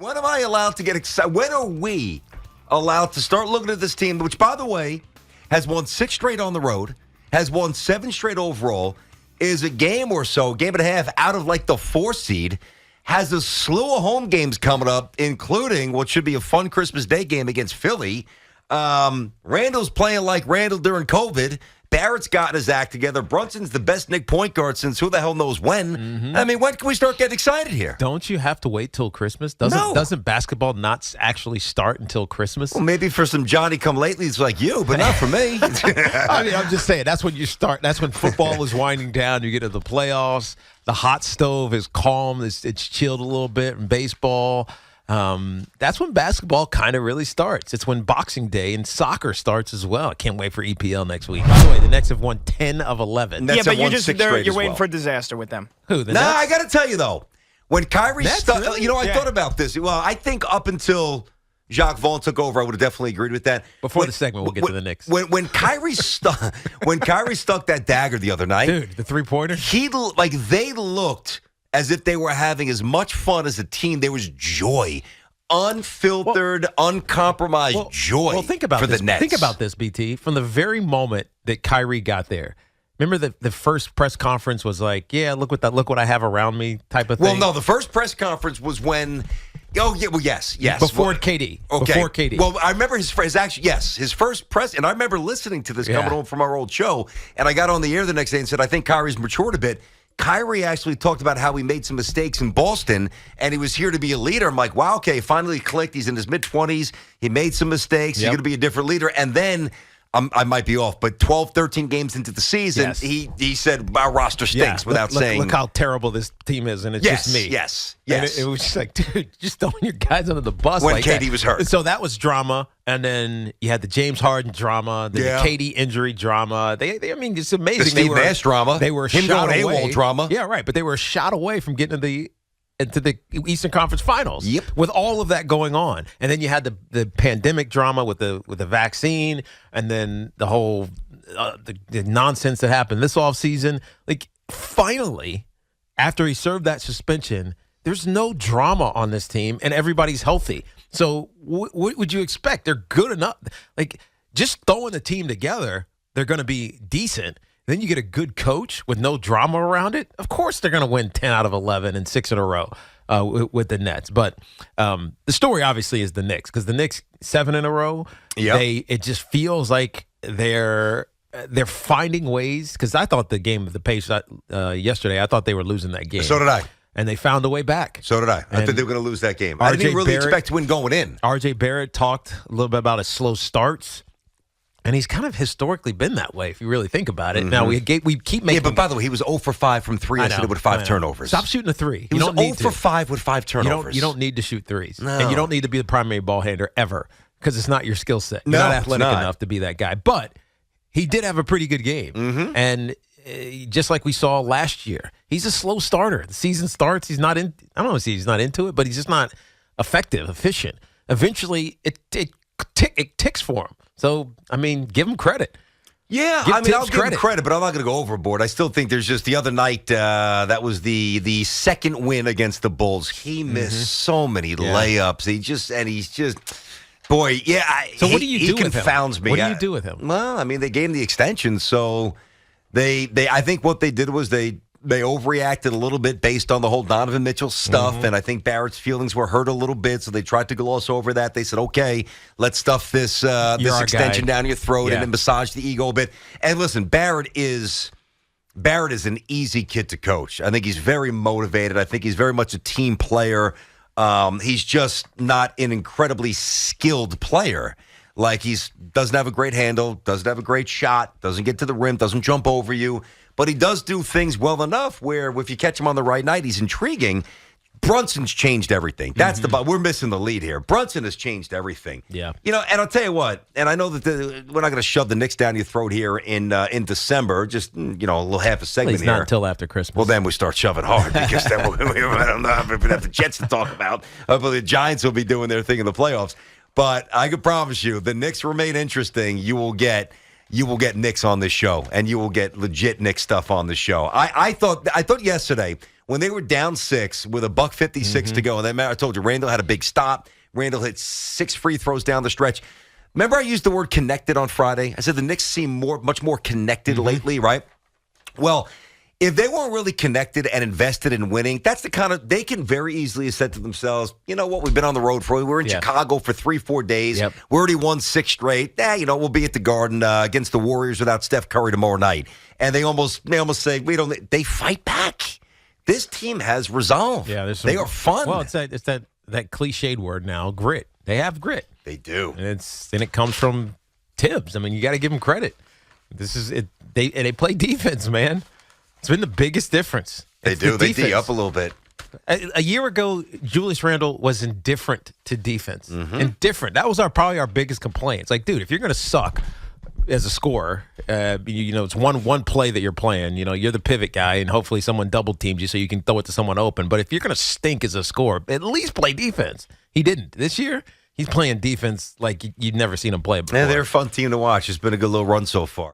When am I allowed to get excited? When are we allowed to start looking at this team, which, by the way, has won 6 straight on the road, has won 7 straight overall, is a game or so, game and a half out of like the 4 seed, has a slew of home games coming up, including what should be a fun Christmas Day game against Philly. Randall's playing like Randall during COVID. Barrett's gotten his act together. Brunson's the best Knick point guard since who the hell knows when. Mm-hmm. I mean, when can we start getting excited here? Don't you have to wait till Christmas? Doesn't basketball not actually start until Christmas? Well, maybe for some Johnny-come-latelys like you, but not for me. I mean, I'm just saying, that's when you start. That's when football is winding down. You get to the playoffs. The hot stove is calm. It's chilled a little bit in baseball. That's when basketball kind of really starts. It's when Boxing Day and soccer starts as well. I can't wait for EPL next week. By the way, the Knicks have won 10 of 11. Yeah, but you're waiting for a disaster with them. Who? The Nets? Nets? I got to tell you, though, when Kyrie really? I thought about this. Well, I think up until Jacques Vaughn took over, I would have definitely agreed with that. Before the segment, we'll get to the Knicks. When Kyrie stuck that dagger the other night, dude, the 3-pointer, they looked as if they were having as much fun as a team. There was joy, unfiltered, uncompromised joy. Well, think about for this. The Nets. Think about this, BT. From the very moment that Kyrie got there, remember the first press conference was like, "Yeah, look what I have around me," type of thing. Well, no, the first press conference was when. Oh yeah, well yes. Before KD. Okay. Before KD. Well, I remember his first press, and I remember listening to this coming home from our old show, and I got on the air the next day and said, I think Kyrie's matured a bit. Kyrie actually talked about how he made some mistakes in Boston, and he was here to be a leader. I'm like, wow, okay, finally clicked. He's in his mid-20s. He made some mistakes. He's going to be a different leader. And then, I might be off, but 12, 13 games into the season, he said, our roster stinks without saying. Look how terrible this team is, and it's just me. Yes. And it was just like, dude, just throwing your guys under the bus when like KD was hurt. So that was drama, and then you had the James Harden drama, the KD injury drama. They I mean, it's amazing. The Steve Nash drama. They were him shot going away. AWOL drama. Yeah, right. But they were a shot away from getting into the Eastern Conference Finals. Yep. With all of that going on, and then you had the pandemic drama with the vaccine, and then the whole the nonsense that happened this offseason. Like, finally, after he served that suspension, there's no drama on this team, and everybody's healthy. So what would you expect? They're good enough. Like, just throwing the team together, they're going to be decent. Then you get a good coach with no drama around it. Of course, they're going to win 10 out of 11 and 6 in a row with the Nets. But the story obviously is the Knicks, because the Knicks 7 in a row. Yep. It just feels like they're finding ways. Because I thought the game of the Pacers yesterday, I thought they were losing that game. So did I. And they found a way back. So did I. I thought they were going to lose that game. I didn't really expect to win going in. R.J. Barrett talked a little bit about his slow starts. And he's kind of historically been that way, if you really think about it. Mm-hmm. Now, we keep making... Yeah, but by the way, he was 0 for 5 from 3 yesterday with 5 turnovers. Stop shooting a 3. He was 0 for 5 with 5 turnovers. You don't need to shoot threes. No. And you don't need to be the primary ball handler ever, because it's not your skill set. You're not athletic enough to be that guy. But he did have a pretty good game. Mm-hmm. And just like we saw last year, he's a slow starter. The season starts, he's not in... I don't know if he's not into it, but he's just not effective, efficient. Eventually, it ticks for him. So, I mean, give him credit. Yeah, I'll give him credit, but I'm not going to go overboard. I still think there's just the other night, that was the second win against the Bulls. He missed so many layups. He's just, boy, yeah. So what do you do with him? He confounds me. What do you do with him? Well, I mean, they gave him the extension, so I think what they did was they overreacted a little bit based on the whole Donovan Mitchell stuff, and I think Barrett's feelings were hurt a little bit, so they tried to gloss over that. They said, okay, let's stuff this extension down your throat and then massage the ego a bit. And listen, Barrett is an easy kid to coach. I think he's very motivated. I think he's very much a team player. He's just not an incredibly skilled player. Like, doesn't have a great handle, doesn't have a great shot, doesn't get to the rim, doesn't jump over you. But he does do things well enough where if you catch him on the right night, he's intriguing. Brunson's changed everying. That's we're missing the lead here. Brunson has changed everything. Yeah. You know, and I'll tell you what, and I know that we're not going to shove the Knicks down your throat here in December, just, a little half a segment here. Not until after Christmas. Well, then we start shoving hard, because then I don't know if we have the Jets to talk about. But the Giants will be doing their thing in the playoffs. But I can promise you, the Knicks remain interesting. You will get Knicks on this show, and you will get legit Knicks stuff on the show. I thought yesterday when they were down 6 with a $156 to go, and then I told you, Randall had a big stop. Randall hit 6 free throws down the stretch. Remember I used the word connected on Friday? I said the Knicks seem much more connected lately, right? Well, if they weren't really connected and invested in winning, that's the kind of, they can very easily have said to themselves, you know what, we've been on the road we were in Chicago for 3-4 days. Yep. We already won 6 straight. We'll be at the Garden against the Warriors without Steph Curry tomorrow night. And they almost say, they fight back. This team has resolve. Yeah, they are fun. Well, it's that cliched word now, grit. They have grit. They do. And it comes from Tibbs. I mean, you got to give them credit. This is it. They play defense, man. It's been the biggest difference. They do. They D up a little bit. A year ago, Julius Randle was indifferent to defense. Indifferent. That was probably our biggest complaint. It's like, dude, if you're going to suck as a scorer, it's one play that you're playing. You're the pivot guy, and hopefully someone double teams you so you can throw it to someone open. But if you're going to stink as a scorer, at least play defense. He didn't. This year, he's playing defense like you've never seen him play before. Yeah, they're a fun team to watch. It's been a good little run so far.